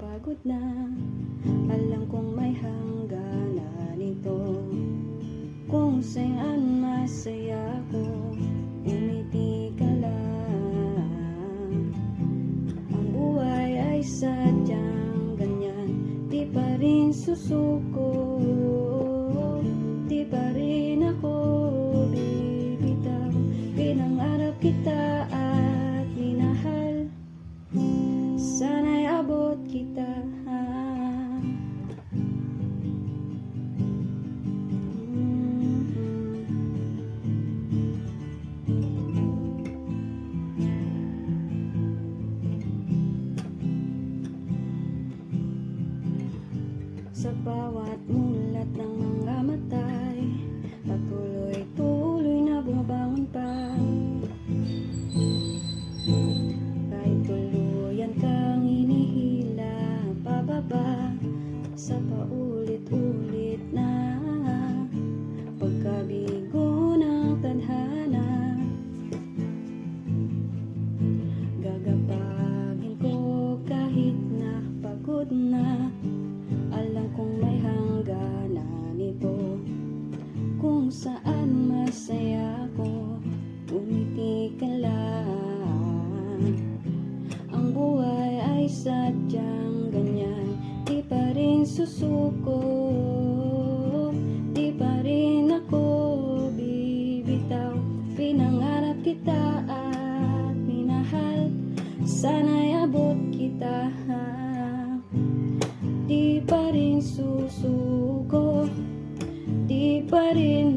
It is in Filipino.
pagod na. Alam kong may hangganan ito. Kung saan masaya ko, umiti ka lang. Ang buhay ay sadyang ganyan, di pa rin susuko, di pa rin ako bibitaw. Pinangarap kita at minahal, sana'y abot kita. Sa bawat mulat ng mga matay, patuloy-tuloy na bumabangon pa. Kahit tuluyan kang inihila pababa sa paulit-ulit na pagkabigo ng tadhana, gagapagin ko kahit na pagod na. Alam kong may hangganan ito. Kung saan masaya ko, umiti ka lang. Ang buhay ay sadyang ganyan, di pa rin susuko, di pa rin ako bibitaw. Pinangarap kita at minahal, sana'y abot kita. Di pa rin susuko, di pa rin